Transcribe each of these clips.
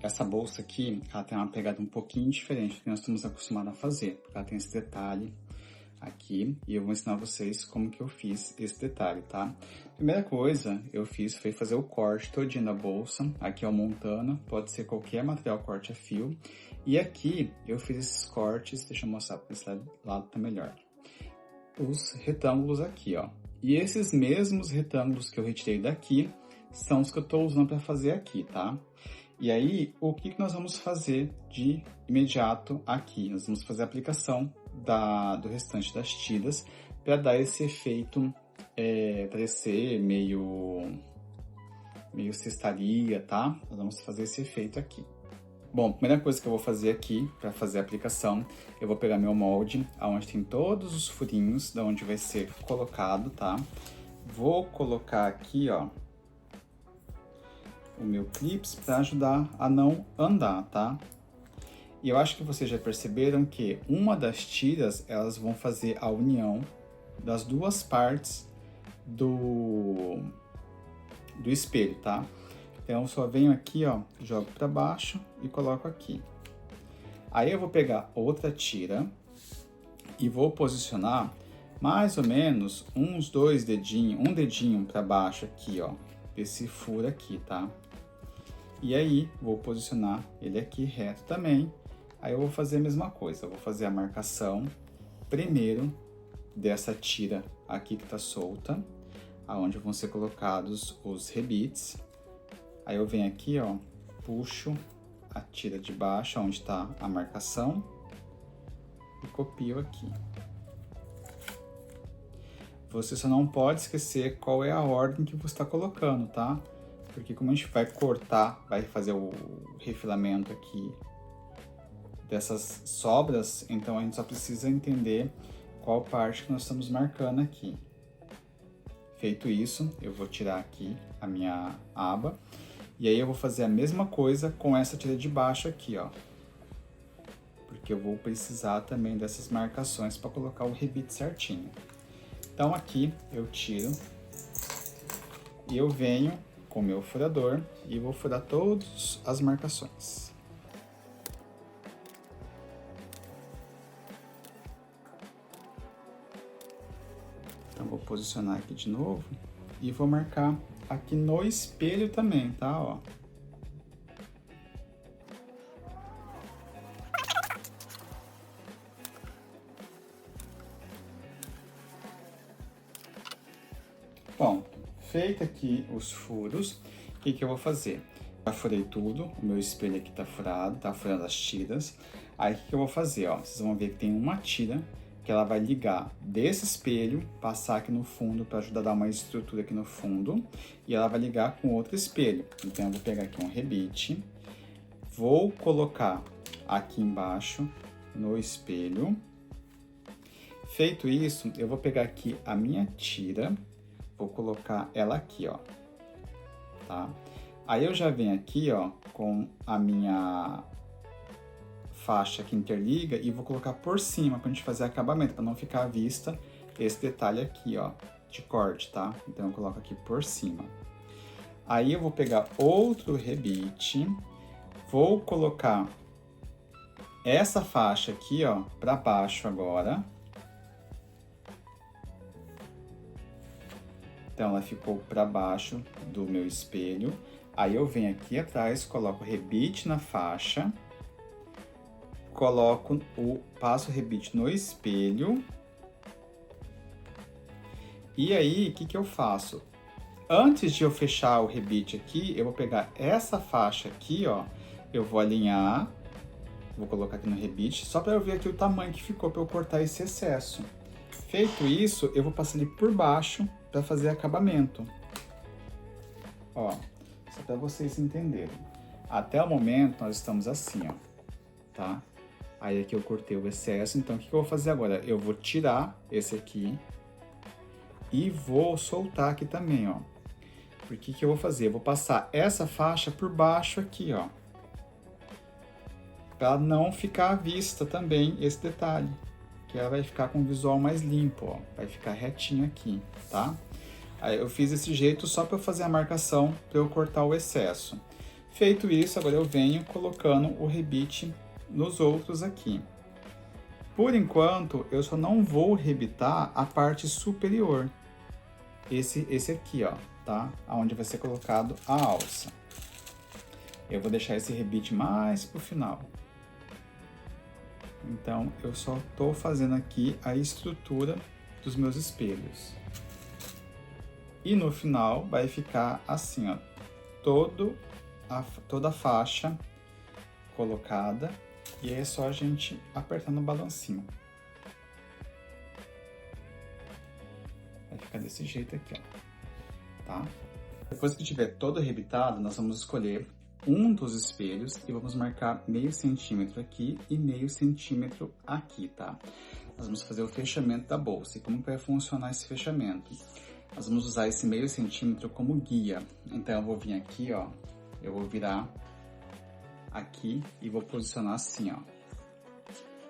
Essa bolsa aqui, ela tem uma pegada um pouquinho diferente do que nós estamos acostumados a fazer. Ela tem esse detalhe aqui e eu vou ensinar vocês como que eu fiz esse detalhe, tá? Primeira coisa eu fiz foi fazer o corte todinho da bolsa. Aqui é o montana, pode ser qualquer material corte a fio. E aqui eu fiz esses cortes, deixa eu mostrar para esse lado tá melhor. Os retângulos aqui, ó. E esses mesmos retângulos que eu retirei daqui são os que eu estou usando para fazer aqui, tá? E aí, o que nós vamos fazer de imediato aqui? Nós vamos fazer a aplicação do restante das tiras para dar esse efeito, parecer meio cestaria, tá? Nós vamos fazer esse efeito aqui. Bom, a primeira coisa que eu vou fazer aqui, para fazer a aplicação, eu vou pegar meu molde, onde tem todos os furinhos, da onde vai ser colocado, tá? Vou colocar aqui, ó, o meu clips para ajudar a não andar, tá? E eu acho que vocês já perceberam que uma das tiras, elas vão fazer a união das duas partes do espelho, tá? Então, eu só venho aqui, ó, jogo para baixo e coloco aqui. Aí eu vou pegar outra tira e vou posicionar mais ou menos uns dois dedinhos, um dedinho para baixo aqui, ó, desse furo aqui, tá? E aí, vou posicionar ele aqui reto também. Aí eu vou fazer a mesma coisa, eu vou fazer a marcação primeiro dessa tira aqui que tá solta, aonde vão ser colocados os rebites. Aí eu venho aqui, ó, puxo a tira de baixo, onde tá a marcação, e copio aqui. Você só não pode esquecer qual é a ordem que você está colocando, tá? Porque como a gente vai cortar, vai fazer o refilamento aqui dessas sobras, então a gente só precisa entender qual parte que nós estamos marcando aqui. Feito isso, eu vou tirar aqui a minha aba, e aí eu vou fazer a mesma coisa com essa tira de baixo aqui, ó. Porque eu vou precisar também dessas marcações para colocar o rebite certinho. Então aqui eu tiro e eu venho com o meu furador e vou furar todas as marcações. Então vou posicionar aqui de novo e vou marcar aqui no espelho também, tá? Ó. Bom, feito aqui os furos, o que eu vou fazer? Já furei tudo, o meu espelho aqui tá furando as tiras. Aí o que eu vou fazer, ó? Vocês vão ver que tem uma tira que ela vai ligar desse espelho, passar aqui no fundo para ajudar a dar uma estrutura aqui no fundo, e ela vai ligar com outro espelho. Então eu vou pegar aqui um rebite, vou colocar aqui embaixo no espelho. Feito isso, eu vou pegar aqui a minha tira, vou colocar ela aqui, ó, tá? Aí eu já venho aqui, ó, com a minha faixa que interliga e vou colocar por cima pra gente fazer acabamento, para não ficar à vista esse detalhe aqui, ó, de corte, tá? Então eu coloco aqui por cima. Aí eu vou pegar outro rebite, vou colocar essa faixa aqui, ó, para baixo agora. Então, ela ficou para baixo do meu espelho. Aí eu venho aqui atrás, coloco o rebite na faixa, passo o rebite no espelho. E aí, o que eu faço? Antes de eu fechar o rebite aqui, eu vou pegar essa faixa aqui, ó, eu vou alinhar, vou colocar aqui no rebite, só para eu ver aqui o tamanho que ficou para eu cortar esse excesso. Feito isso, eu vou passar ele por baixo para fazer acabamento. Ó, só para vocês entenderem. Até o momento nós estamos assim, ó, tá? Aí aqui eu cortei o excesso, então o que eu vou fazer agora? Eu vou tirar esse aqui e vou soltar aqui também, ó. Porque que eu vou fazer? Eu vou passar essa faixa por baixo aqui, ó. Para não ficar à vista também esse detalhe. Que ela vai ficar com o visual mais limpo, ó. Vai ficar retinho aqui, tá? Aí eu fiz desse jeito só para fazer a marcação, para eu cortar o excesso. Feito isso, agora eu venho colocando o rebite nos outros aqui. Por enquanto, eu só não vou rebitar a parte superior. Esse aqui, ó, tá? Onde vai ser colocado a alça. Eu vou deixar esse rebite mais pro final. Então, eu só tô fazendo aqui a estrutura dos meus espelhos. E no final vai ficar assim, ó, toda a faixa colocada. E aí é só a gente apertar no balancinho. Vai ficar desse jeito aqui, ó, tá? Depois que tiver todo rebitado, nós vamos escolher um dos espelhos e vamos marcar meio centímetro aqui e meio centímetro aqui, tá? Nós vamos fazer o fechamento da bolsa. E como vai funcionar esse fechamento? Nós vamos usar esse meio centímetro como guia. Então, eu vou vir aqui, ó, eu vou virar aqui e vou posicionar assim, ó.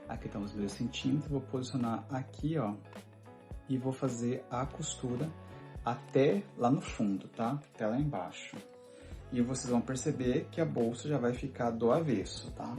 Aqui estão os 2 centímetros, vou posicionar aqui, ó, e vou fazer a costura até lá no fundo, tá? Até lá embaixo. E vocês vão perceber que a bolsa já vai ficar do avesso, tá?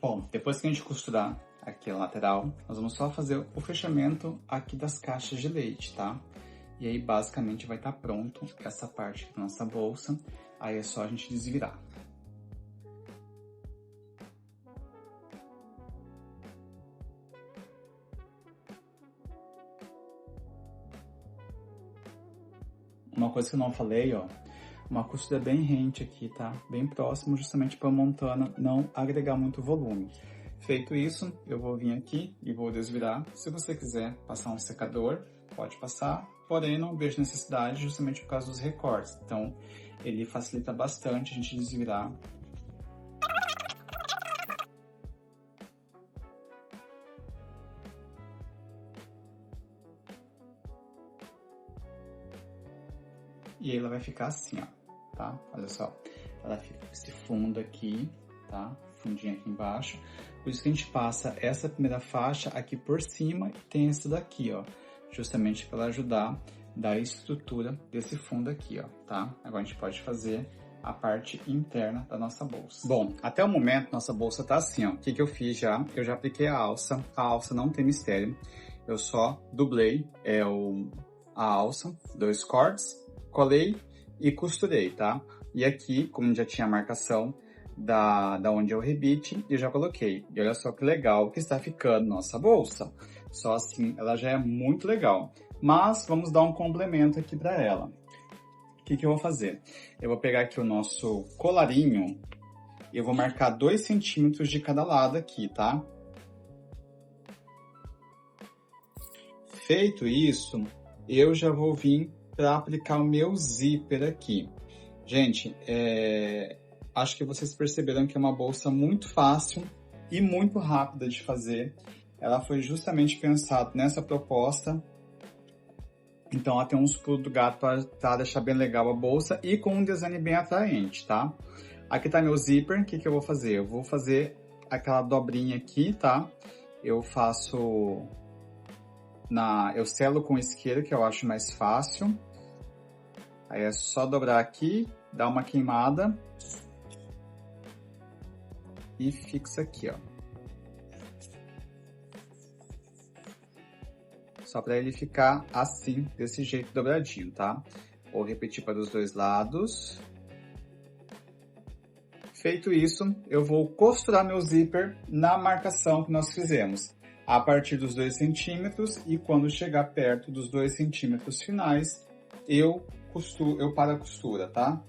Bom, depois que a gente costurar aqui a lateral, nós vamos só fazer o fechamento aqui das caixas de leite, tá? E aí, basicamente, vai estar pronto essa parte da nossa bolsa. Aí é só a gente desvirar. Uma coisa que eu não falei, ó, uma costura bem rente aqui, tá? Bem próximo, justamente para a montana não agregar muito volume. Feito isso, eu vou vir aqui e vou desvirar. Se você quiser passar um secador, pode passar, porém não vejo necessidade justamente por causa dos recortes. Então, ele facilita bastante a gente desvirar. E aí ela vai ficar assim, ó, tá? Olha só, ela fica com esse fundo aqui, tá? Fundinho aqui embaixo. Por isso que a gente passa essa primeira faixa aqui por cima e tem essa daqui, ó. Justamente para ajudar da estrutura desse fundo aqui, ó, tá? Agora a gente pode fazer a parte interna da nossa bolsa. Bom, até o momento nossa bolsa tá assim, ó. O que que eu fiz já? Eu já apliquei a alça não tem mistério. Eu só dublei a alça, 2 cortes, colei e costurei, tá? E aqui, como já tinha a marcação da onde é o rebite, eu já coloquei. E olha só que legal que está ficando nossa bolsa. Só assim, ela já é muito legal. Mas vamos dar um complemento aqui para ela. O que que eu vou fazer? Eu vou pegar aqui o nosso colarinho e eu vou marcar 2 centímetros de cada lado aqui, tá? Feito isso, eu já vou vir para aplicar o meu zíper aqui. Gente, acho que vocês perceberam que é uma bolsa muito fácil e muito rápida de fazer. Ela foi justamente pensada nessa proposta. Então, ela tem uns pulos do gato para deixar bem legal a bolsa e com um design bem atraente, tá? Aqui tá meu zíper. O que que eu vou fazer? Eu vou fazer aquela dobrinha aqui, tá? Eu faço... eu selo com isqueiro, que eu acho mais fácil. Aí é só dobrar aqui, dar uma queimada e fixa aqui, ó. Só para ele ficar assim, desse jeito dobradinho, tá? Vou repetir para os 2 lados. Feito isso, eu vou costurar meu zíper na marcação que nós fizemos. A partir dos 2 centímetros e quando chegar perto dos 2 centímetros finais, eu eu paro a costura, tá?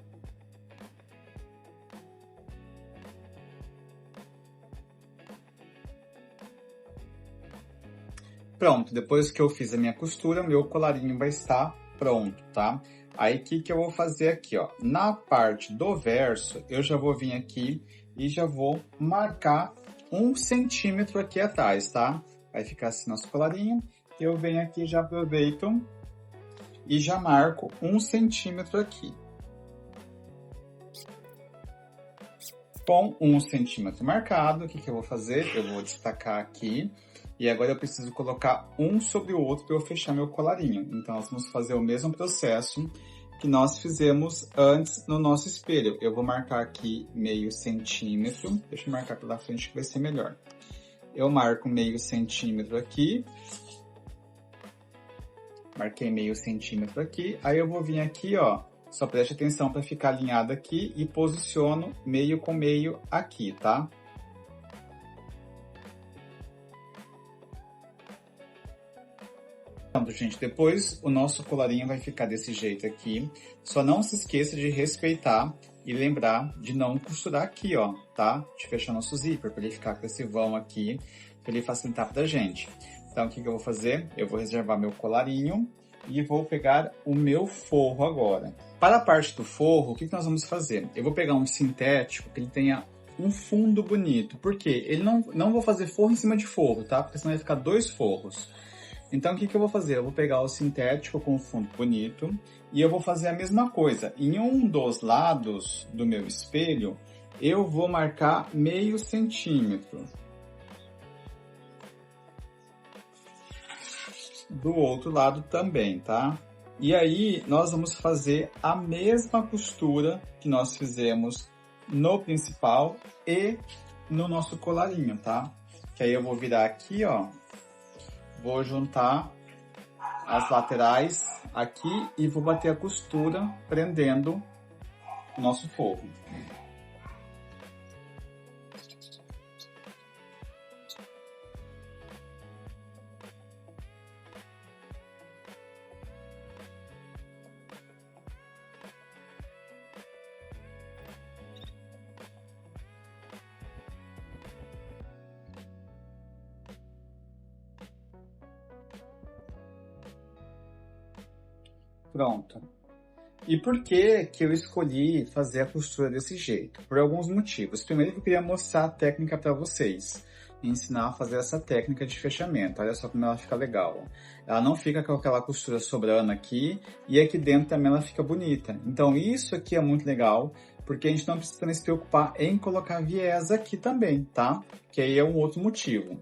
Pronto, depois que eu fiz a minha costura, meu colarinho vai estar pronto, tá? Aí, o que eu vou fazer aqui, ó? Na parte do verso, eu já vou vir aqui e já vou marcar 1 centímetro aqui atrás, tá? Vai ficar assim nosso colarinho. Eu venho aqui, já aproveito e já marco 1 centímetro aqui. Com 1 centímetro marcado, o que eu vou fazer? Eu vou destacar aqui. E agora eu preciso colocar um sobre o outro para eu fechar meu colarinho. Então, nós vamos fazer o mesmo processo que nós fizemos antes no nosso espelho. Eu vou marcar aqui meio centímetro. Deixa eu marcar pela frente que vai ser melhor. Eu marco meio centímetro aqui. Marquei meio centímetro aqui. Aí eu vou vir aqui, ó. Só preste atenção para ficar alinhado aqui e posiciono meio com meio aqui, tá? Pronto, gente, depois o nosso colarinho vai ficar desse jeito aqui. Só não se esqueça de respeitar e lembrar de não costurar aqui, ó, tá? De fechar nosso zíper, para ele ficar com esse vão aqui, para ele facilitar pra gente. Então, o que eu vou fazer? Eu vou reservar meu colarinho e vou pegar o meu forro agora. Para a parte do forro, o que nós vamos fazer? Eu vou pegar um sintético que ele tenha um fundo bonito. Por quê? Ele não vou fazer forro em cima de forro, tá? Porque senão vai ficar 2 forros. Então, o que eu vou fazer? Eu vou pegar o sintético com o fundo bonito e eu vou fazer a mesma coisa. Em um dos lados do meu espelho, eu vou marcar meio centímetro. Do outro lado também, tá? E aí, nós vamos fazer a mesma costura que nós fizemos no principal e no nosso colarinho, tá? Que aí eu vou virar aqui, ó. Vou juntar as laterais aqui e vou bater a costura prendendo o nosso forro. Pronto. E por que eu escolhi fazer a costura desse jeito? Por alguns motivos. Primeiro, eu queria mostrar a técnica para vocês. Ensinar a fazer essa técnica de fechamento. Olha só como ela fica legal. Ela não fica com aquela costura sobrando aqui e aqui dentro também ela fica bonita. Então isso aqui é muito legal, porque a gente não precisa também se preocupar em colocar viés aqui também, tá? Que aí é um outro motivo.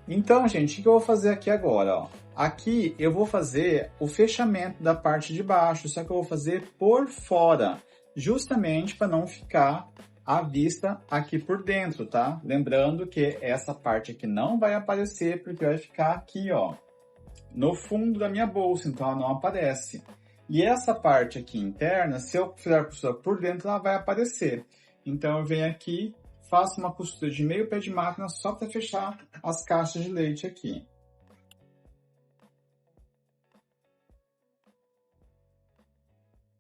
Então, gente, o que eu vou fazer aqui agora, ó? Aqui eu vou fazer o fechamento da parte de baixo, só que eu vou fazer por fora, justamente para não ficar à vista aqui por dentro, tá? Lembrando que essa parte aqui não vai aparecer, porque vai ficar aqui, ó, no fundo da minha bolsa, então ela não aparece. E essa parte aqui interna, se eu fizer a costura por dentro, ela vai aparecer. Então eu venho aqui, faço uma costura de meio pé de máquina só para fechar as caixas de leite aqui.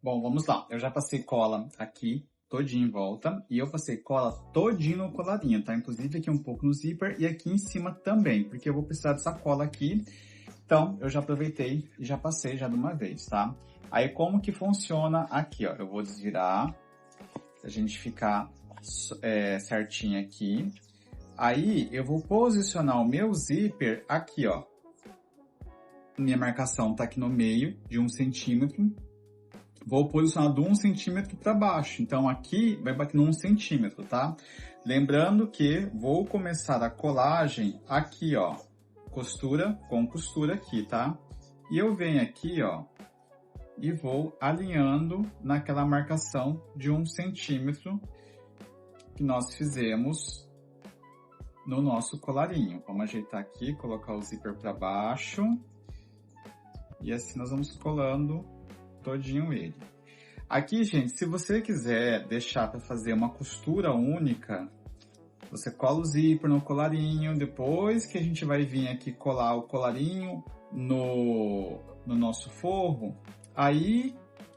Bom, vamos lá. Eu já passei cola aqui, todinho em volta, e eu passei cola todinho no colarinho, tá? Inclusive aqui um pouco no zíper e aqui em cima também, porque eu vou precisar dessa cola aqui. Então, eu já aproveitei e já passei já de uma vez, tá? Aí, como que funciona aqui, ó? Eu vou desvirar, pra gente ficar certinho aqui. Aí, eu vou posicionar o meu zíper aqui, ó. Minha marcação tá aqui no meio de 1 centímetro. Vou posicionar de 1 centímetro para baixo. Então, aqui vai bater no 1 centímetro, tá? Lembrando que vou começar a colagem aqui, ó. Costura com costura aqui, tá? E eu venho aqui, ó. E vou alinhando naquela marcação de 1 centímetro que nós fizemos no nosso colarinho. Vamos ajeitar aqui, colocar o zíper para baixo. E assim nós vamos colando todinho ele. Aqui, gente, se você quiser deixar para fazer uma costura única, você cola o zíper no colarinho, depois que a gente vai vir aqui colar o colarinho no nosso forro, aí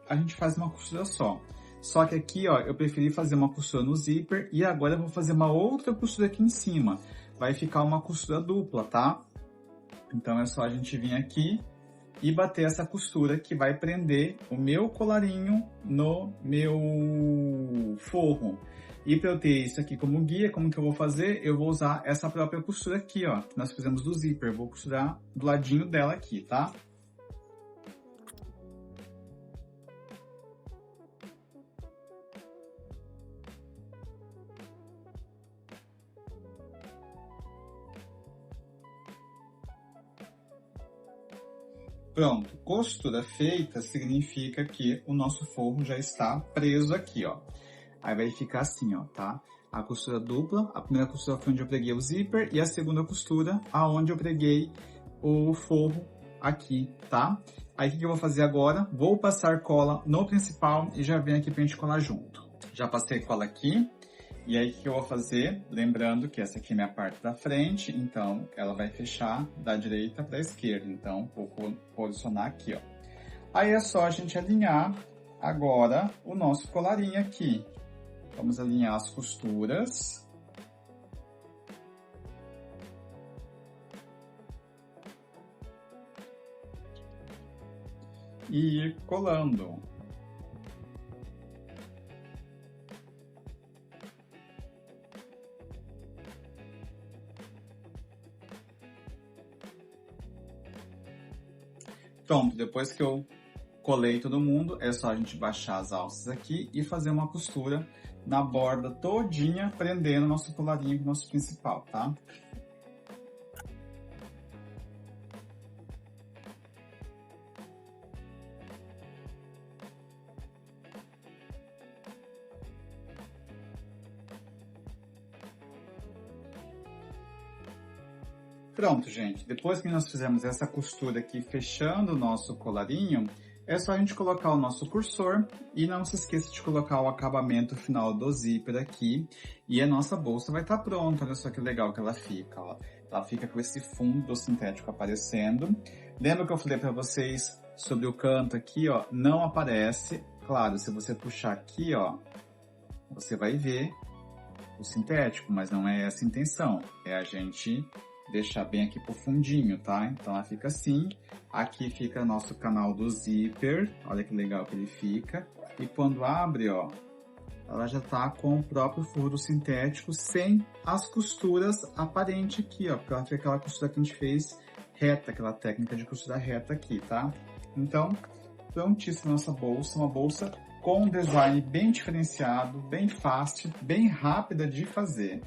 a gente faz uma costura só. Só que aqui, ó, eu preferi fazer uma costura no zíper e agora eu vou fazer uma outra costura aqui em cima. Vai ficar uma costura dupla, tá? Então é só a gente vir aqui e bater essa costura que vai prender o meu colarinho no meu forro. E para eu ter isso aqui como guia, como que eu vou fazer? Eu vou usar essa própria costura aqui, ó, que nós fizemos do zíper. Eu vou costurar do ladinho dela aqui, tá? Pronto, costura feita significa que o nosso forro já está preso aqui, ó. Aí vai ficar assim, ó, tá? A costura dupla, a primeira costura foi onde eu preguei o zíper e a segunda costura aonde eu preguei o forro aqui, tá? Aí o que eu vou fazer agora? Vou passar cola no principal e já venho aqui pra gente colar junto. Já passei cola aqui. E aí, o que eu vou fazer? Lembrando que essa aqui é minha parte da frente, então ela vai fechar da direita para a esquerda. Então, vou posicionar aqui, ó. Aí é só a gente alinhar agora o nosso colarinho aqui. Vamos alinhar as costuras. E ir colando. Pronto, depois que eu colei todo mundo, é só a gente baixar as alças aqui e fazer uma costura na borda todinha, prendendo nosso colarinho com o nosso principal, tá? Pronto, gente. Depois que nós fizemos essa costura aqui, fechando o nosso colarinho, é só a gente colocar o nosso cursor e não se esqueça de colocar o acabamento final do zíper aqui. E a nossa bolsa vai estar pronta. Olha só que legal que ela fica, ó. Ela fica com esse fundo sintético aparecendo. Lembra que eu falei para vocês sobre o canto aqui, ó? Não aparece. Claro, se você puxar aqui, ó, você vai ver o sintético, mas não é essa a intenção. É a gente deixar bem aqui pro fundinho, tá? Então ela fica assim. Aqui fica nosso canal do zíper. Olha que legal que ele fica. E quando abre, ó, ela já tá com o próprio furo sintético, sem as costuras aparentes aqui, ó. Porque ela fica aquela costura que a gente fez reta, aquela técnica de costura reta aqui, tá? Então, prontíssima nossa bolsa. Uma bolsa com um design bem diferenciado, bem fácil, bem rápida de fazer.